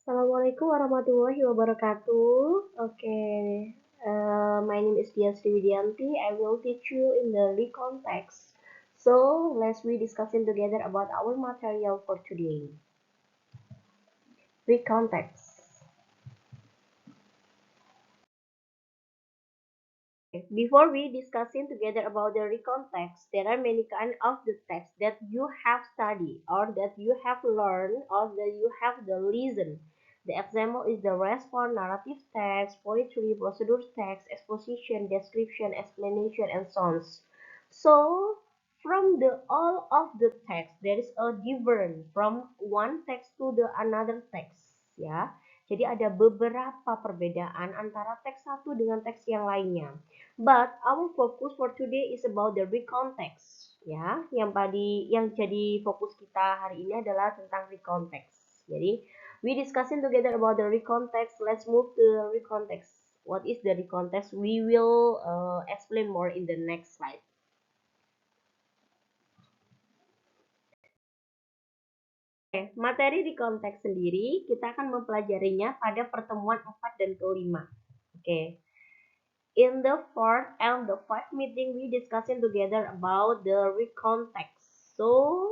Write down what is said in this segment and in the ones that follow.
Assalamualaikum warahmatullahi wabarakatuh. My name is Dia Sriwidianti. I will teach you in the recontext. So let's we discussing together about our material for today. Recontext. Before we discussing together about the recontext, there are many kind of the text that you have studied or that you have learned or that you have the listen. The example is the response, narrative text, poetry, procedure text, exposition, description, explanation, and so on. So from the all of the text, there is a different from one text to the another text. Ya, jadi ada beberapa perbedaan antara teks satu dengan teks yang lainnya. But our focus for today is about the recontext. Ya, yang jadi fokus kita hari ini adalah tentang recontext. Jadi, we discussing together about the recontext. Let's move to the recontext. What is the recontext? We will explain more in the next slide. Materi recontext sendiri kita akan mempelajarinya pada pertemuan 4 dan ke-5. Oke. In the fourth and the fifth meeting, we discussing together about the recontext. So,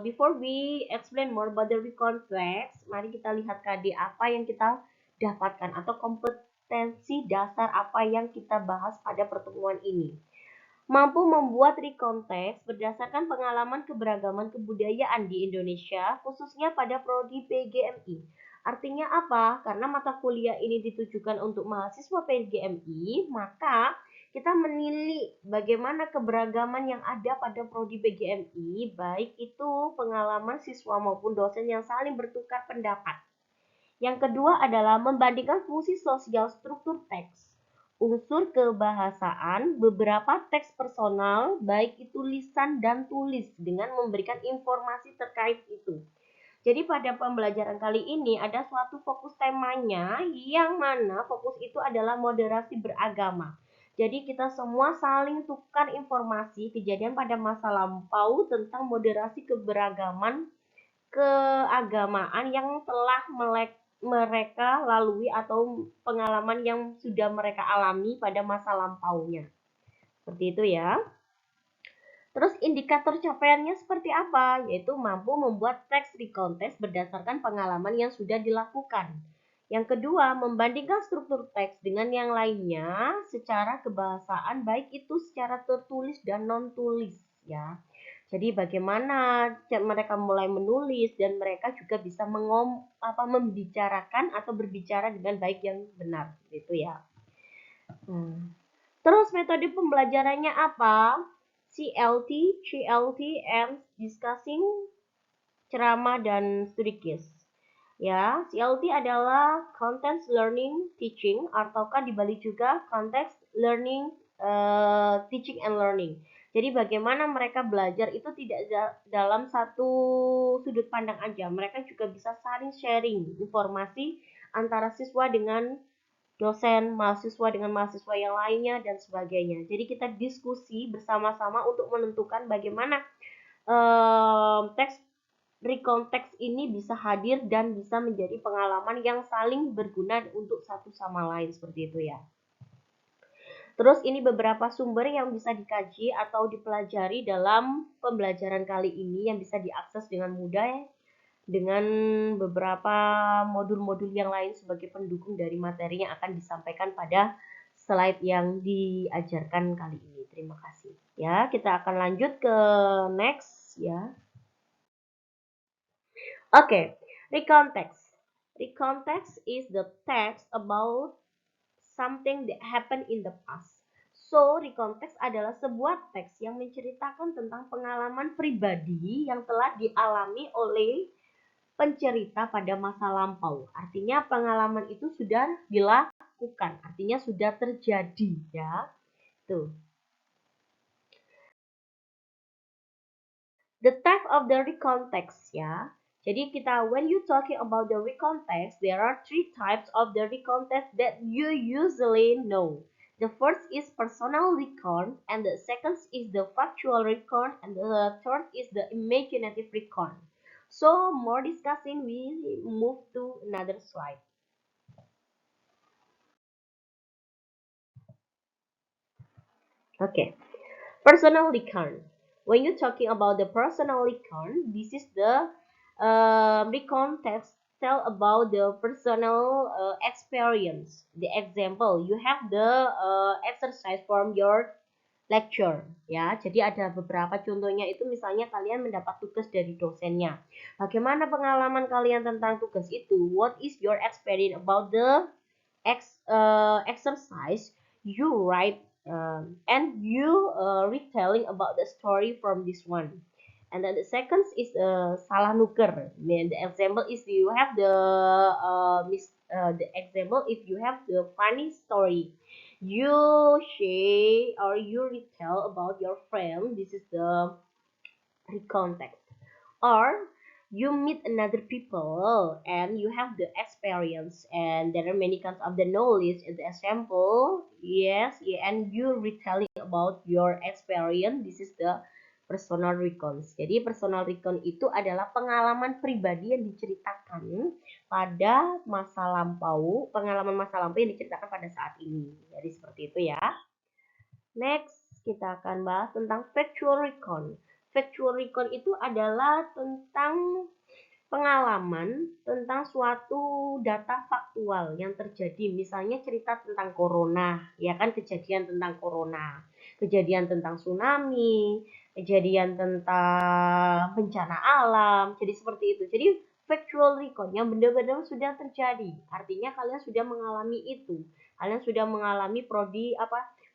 before we explain more about the recontext, mari kita lihat KD apa yang kita dapatkan atau kompetensi dasar apa yang kita bahas pada pertemuan ini. Mampu membuat recontext berdasarkan pengalaman keberagaman kebudayaan di Indonesia, khususnya pada prodi PGMI. Artinya apa? Karena mata kuliah ini ditujukan untuk mahasiswa PGMI, maka kita menilik bagaimana keberagaman yang ada pada prodi PGMI, baik itu pengalaman siswa maupun dosen yang saling bertukar pendapat. Yang kedua adalah membandingkan fungsi sosial struktur teks, unsur kebahasaan, beberapa teks personal, baik itu lisan dan tulis, dengan memberikan informasi terkait itu. Jadi pada pembelajaran kali ini ada suatu fokus temanya yang mana fokus itu adalah moderasi beragama. Jadi kita semua saling tukar informasi kejadian pada masa lampau tentang moderasi keagamaan yang telah mereka lalui atau pengalaman yang sudah mereka alami pada masa lampaunya. Seperti itu ya. Terus indikator capaiannya seperti apa? Yaitu mampu membuat teks recontext berdasarkan pengalaman yang sudah dilakukan. Yang kedua, membandingkan struktur teks dengan yang lainnya secara kebahasaan, baik itu secara tertulis dan non-tulis ya. Jadi bagaimana mereka mulai menulis dan mereka juga bisa membicarakan atau berbicara dengan baik yang benar, gitu ya. Terus metode pembelajarannya apa? CLT, CLT, and discussing, ceramah, dan studi case. Ya, CLT adalah content learning teaching ataukah dibalik juga context learning teaching and learning. Jadi bagaimana mereka belajar itu tidak dalam satu sudut pandang aja. Mereka juga bisa saling sharing informasi antara siswa dengan dosen, mahasiswa dengan mahasiswa yang lainnya, dan sebagainya. Jadi kita diskusi bersama-sama untuk menentukan bagaimana teks recontext ini bisa hadir dan bisa menjadi pengalaman yang saling berguna untuk satu sama lain, seperti itu ya. Terus ini beberapa sumber yang bisa dikaji atau dipelajari dalam pembelajaran kali ini yang bisa diakses dengan mudah dengan beberapa modul-modul yang lain sebagai pendukung dari materi yang akan disampaikan pada slide yang diajarkan kali ini. Terima kasih. Ya, kita akan lanjut ke next ya. Oke, recontext. Recontext is the text about something that happened in the past. So, recontext adalah sebuah teks yang menceritakan tentang pengalaman pribadi yang telah dialami oleh pencerita pada masa lampau. Artinya pengalaman itu sudah dilakukan, artinya sudah terjadi ya. Tuh. The type of the recontext ya. Jadi when you talking about the recontext, there are three types of the recontext that you usually know. The first is personal recount, and the second is the factual recount, and the third is the imaginative recount. So more discussing, we move to another slide. Okay, personal recon. When you're talking about the personal recon, this is the recon text tell about the personal experience. The example, you have the exercise from your lecture ya. Jadi ada beberapa contohnya itu misalnya kalian mendapat tugas dari dosennya. Bagaimana pengalaman kalian tentang tugas itu? What is your experience about the exercise? You write and you retelling about the story from this one. And then the second is salah nuker. Then the example is you have the example if you have the funny story you share or you retell about your friend. This is the recontext. Or you meet another people and you have the experience and there are many kinds of the knowledge in the example. Yes, yeah, and you retelling about your experience. This is the personal recon. Jadi personal recon itu adalah pengalaman pribadi yang diceritakan pada masa lampau, pengalaman masa lampau yang diceritakan pada saat ini. Jadi seperti itu ya. Next, kita akan bahas tentang factual recon. Factual recon itu adalah tentang pengalaman tentang suatu data faktual yang terjadi. Misalnya cerita tentang corona, ya kan, kejadian tentang corona, kejadian tentang tsunami, kejadian tentang bencana alam. Jadi seperti itu. Jadi factual recon yang benar-benar sudah terjadi. Artinya kalian sudah mengalami itu. Kalian sudah mengalami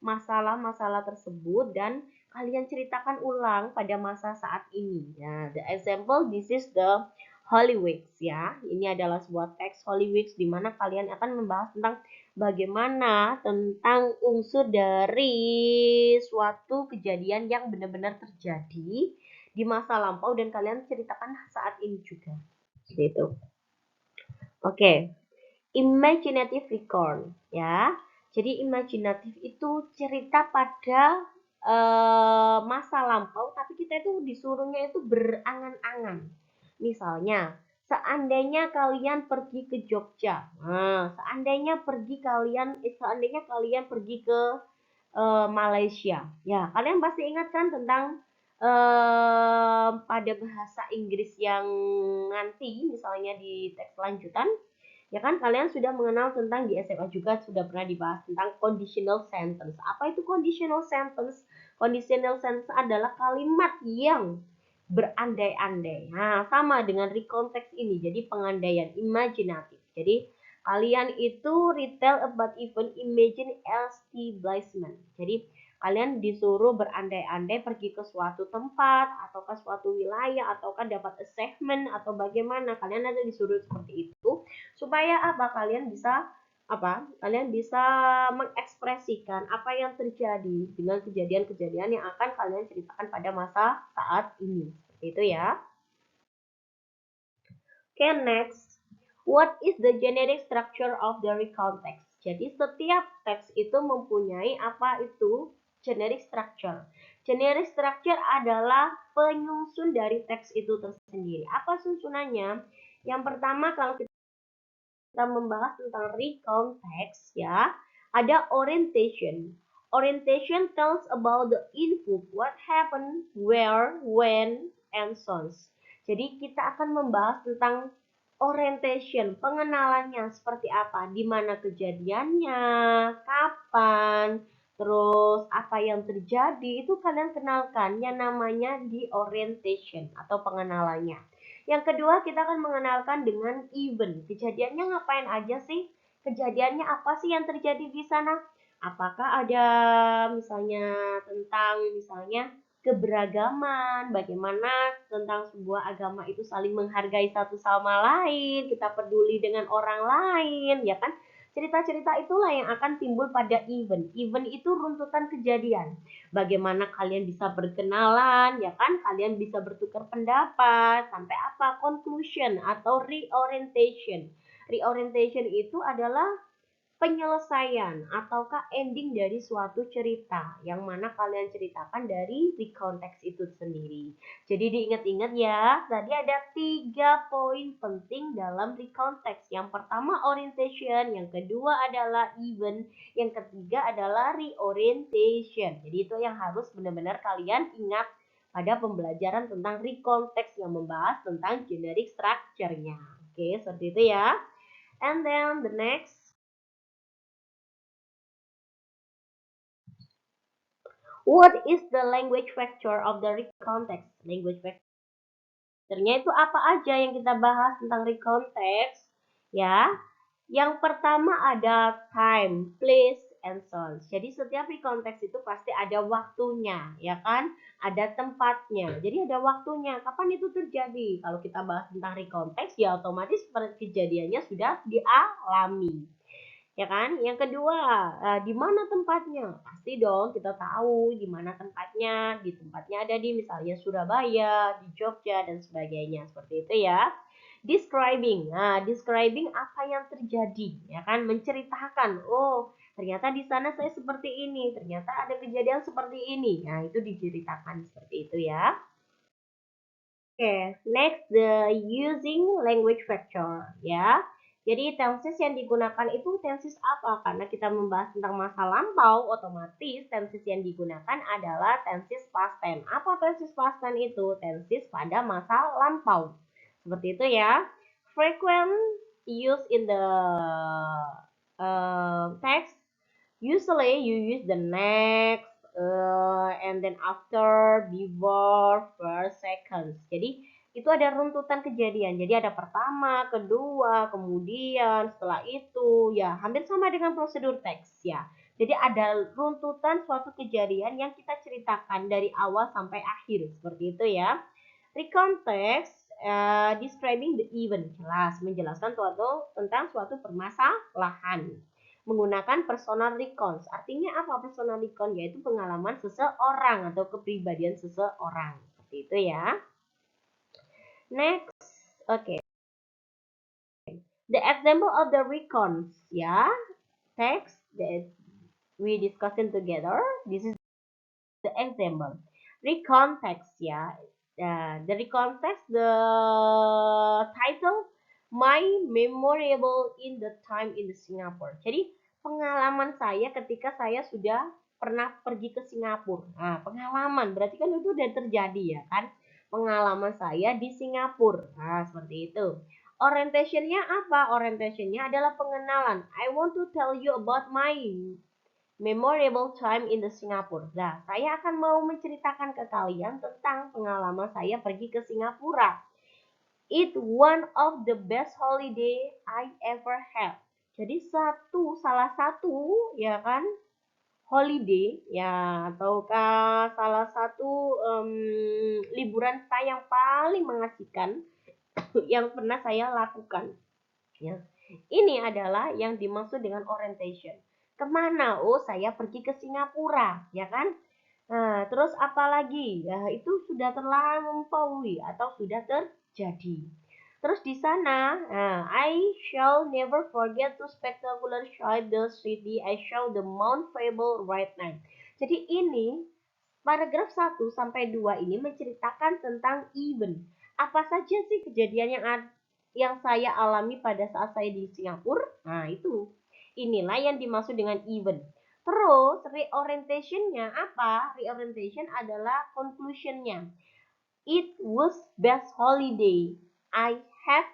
masalah-masalah tersebut dan kalian ceritakan ulang pada masa saat ini. Nah, the example this is the Holy Weeks ya. Ini adalah sebuah teks Holy Weeks di mana kalian akan membahas tentang bagaimana tentang unsur dari suatu kejadian yang benar-benar terjadi di masa lampau dan kalian ceritakan saat ini juga. Seperti itu. Oke. Imaginative recall ya. Jadi imajinatif itu cerita pada masa lampau tapi kita itu disuruhnya itu berangan-angan. Misalnya, seandainya kalian pergi ke Jogja. Nah, seandainya kalian pergi ke Malaysia. Ya, kalian pasti ingat kan tentang pada bahasa Inggris yang nanti misalnya di teks lanjutan. Ya kan kalian sudah mengenal tentang di SMA juga sudah pernah dibahas tentang conditional sentence. Apa itu conditional sentence? Conditional sentence adalah kalimat yang berandai-andai. Nah, sama dengan recontext ini. Jadi pengandaian imajinatif. Jadi kalian itu retell about event imagine establishment. Jadi kalian disuruh berandai-andai pergi ke suatu tempat atau ke suatu wilayah atau kan dapat assignment atau bagaimana kalian ada disuruh seperti itu supaya kalian bisa mengekspresikan apa yang terjadi dengan kejadian-kejadian yang akan kalian ceritakan pada masa saat ini seperti itu ya. Okay, next. What is the generic structure of the context? Jadi setiap teks itu mempunyai apa itu generic structure. Generic structure adalah penyusun dari teks itu tersendiri. Apa susunannya? Yang pertama kalau kita membahas tentang recontext ya, ada orientation. Orientation tells about the input, what happened, where, when, and so on. Jadi kita akan membahas tentang orientation, pengenalannya seperti apa, di mana kejadiannya, kapan, terus apa yang terjadi, itu kalian kenalkan yang namanya di orientation atau pengenalannya. Yang kedua, kita akan mengenalkan dengan event. Kejadiannya ngapain aja sih? Kejadiannya apa sih yang terjadi di sana? Apakah ada misalnya keberagaman, bagaimana tentang sebuah agama itu saling menghargai satu sama lain, kita peduli dengan orang lain, ya kan? Cerita-cerita itulah yang akan timbul pada event. Event itu runtutan kejadian. Bagaimana kalian bisa berkenalan, ya kan? Kalian bisa bertukar pendapat, sampai apa? Conclusion atau reorientation. Reorientation itu adalah penyelesaian ataukah ending dari suatu cerita yang mana kalian ceritakan dari recontext itu sendiri. Jadi diingat-ingat ya, tadi ada 3 poin penting dalam recontext. Yang pertama orientation, yang kedua adalah event, yang ketiga adalah reorientation. Jadi itu yang harus benar-benar kalian ingat pada pembelajaran tentang recontext yang membahas tentang generic structure-nya. Oke, seperti itu ya. And then the next, what is the language factor of the recontext? Language factornya itu apa aja yang kita bahas tentang recontext? Ya, yang pertama ada time, place, and source. Jadi setiap recontext itu pasti ada waktunya, ya kan? Ada tempatnya. Jadi ada waktunya. Kapan itu terjadi? Kalau kita bahas tentang recontext, ya otomatis kejadiannya sudah dialami. Ya kan? Yang kedua, di mana tempatnya? Pasti dong kita tahu di mana tempatnya. Di tempatnya ada di misalnya Surabaya, di Jogja dan sebagainya. Seperti itu ya. Describing. Nah, describing apa yang terjadi, ya kan? Menceritakan, oh, ternyata di sana saya seperti ini, ternyata ada kejadian seperti ini. Nah, itu diceritakan seperti itu ya. Oke, next the using language factor ya. Jadi tenses yang digunakan itu tenses apa? Karena kita membahas tentang masa lampau, otomatis tenses yang digunakan adalah tenses past tense. Apa tenses past tense itu? Tenses pada masa lampau. Seperti itu ya. Frequent use in the text. Usually you use the next, and then after, before, first, second. Jadi itu ada runtutan kejadian. Jadi ada pertama, kedua, kemudian setelah itu ya hampir sama dengan prosedur teks ya. Jadi ada runtutan suatu kejadian yang kita ceritakan dari awal sampai akhir seperti itu ya. Recontext, describing the event, jelas menjelaskan tentang suatu permasalahan menggunakan personal recon. Artinya apa personal recon? Yaitu pengalaman seseorang atau kepribadian seseorang. Seperti itu ya. Next, okay. The example of the recons, ya. Text that we discussing together. This is the example. Recon text, ya. The recon text, the title, My Memorable in the Time in the Singapore. Jadi pengalaman saya ketika saya sudah pernah pergi ke Singapura. Nah, pengalaman berarti kan itu udah terjadi ya kan? Pengalaman saya di Singapura. Nah, seperti itu. Orientationnya apa? Orientationnya adalah pengenalan. I want to tell you about my memorable time in the Singapore. Nah, saya akan mau menceritakan ke kalian tentang pengalaman saya pergi ke Singapura. It one of the best holiday I ever had. Jadi salah satu ya kan holiday ya ataukah salah satu liburan saya yang paling mengasihkan yang pernah saya lakukan. Ya. Ini adalah yang dimaksud dengan orientation. Kemana? Oh, saya pergi ke Singapura, ya kan? Nah, terus apa lagi? Ya, itu sudah terlampaui atau sudah terjadi. Terus di sana, I shall never forget to spectacular sight the city. I shall the Mount Faber right now. Jadi ini paragraf 1 sampai 2 ini menceritakan tentang event. Apa saja sih kejadian yang saya alami pada saat saya di Singapura? Nah, itu. Inilah yang dimaksud dengan event. Terus reorientationnya apa? Reorientation adalah conclusionnya. It was best holiday I have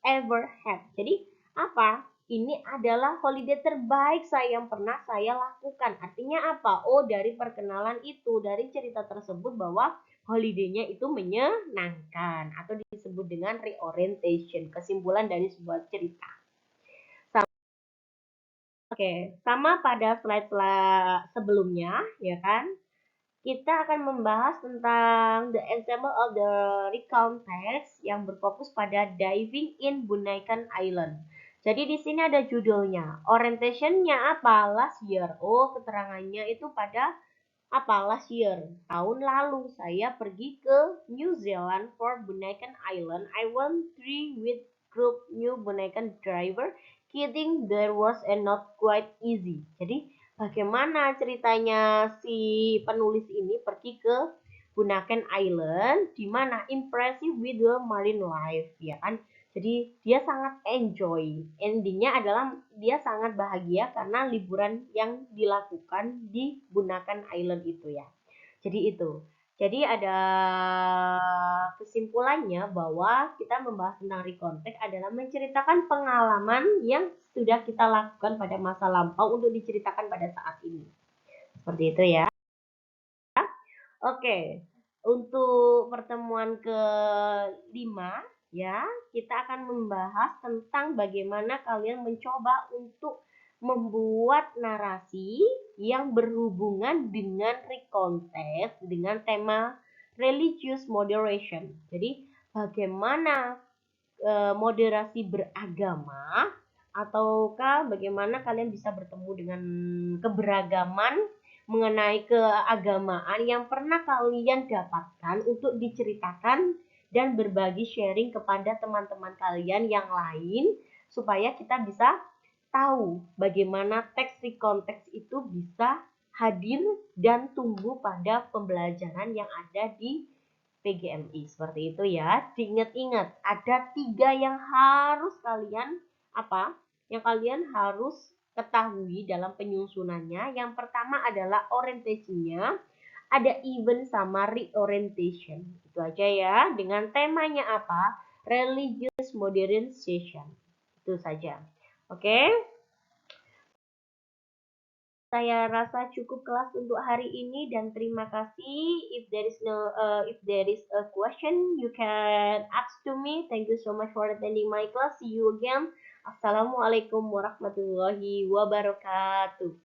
ever had. Jadi apa? Ini adalah holiday terbaik saya yang pernah saya lakukan. Artinya apa? Oh, dari perkenalan itu, dari cerita tersebut bahwa holiday-nya itu menyenangkan atau disebut dengan reorientation, kesimpulan dari sebuah cerita. Oke, sama pada slide sebelumnya, ya kan? Kita akan membahas tentang the example of the recount text yang berfokus pada diving in Bunaikan Island. Jadi di sini ada judulnya. Orientationnya apa? Last year. Oh, keterangannya itu pada apa? Last year. Tahun lalu saya pergi ke New Zealand for Bunaikan Island. I went through with group new Bunaikan driver Getting there was not quite easy. Jadi bagaimana ceritanya si penulis ini pergi ke Bunaken Island, di mana impressive with the marine life, ya kan? Jadi dia sangat enjoy. Endingnya adalah dia sangat bahagia karena liburan yang dilakukan di Bunaken Island itu ya. Jadi itu. Jadi ada kesimpulannya bahwa kita membahas tentang recontact adalah menceritakan pengalaman yang sudah kita lakukan pada masa lampau untuk diceritakan pada saat ini. Seperti itu ya. Oke, untuk pertemuan ke-5 ya, kita akan membahas tentang bagaimana kalian mencoba untuk membuat narasi yang berhubungan dengan recontext dengan tema religious moderation. Jadi, bagaimana moderasi beragama ataukah bagaimana kalian bisa bertemu dengan keberagaman mengenai keagamaan yang pernah kalian dapatkan untuk diceritakan dan berbagi sharing kepada teman-teman kalian yang lain supaya kita bisa tahu bagaimana teks rekonteks itu bisa hadir dan tumbuh pada pembelajaran yang ada di PGMI. Seperti itu ya. Diingat-ingat, ada 3 yang harus kalian Yang kalian harus ketahui dalam penyusunannya. Yang pertama adalah orientasinya, ada event sama reorientation. Itu aja ya. Dengan temanya apa? Religious modernization. Itu saja. Oke? Saya rasa cukup kelas untuk hari ini dan terima kasih. If there is a question, you can ask to me. Thank you so much for attending my class. See you again. Assalamualaikum warahmatullahi wabarakatuh.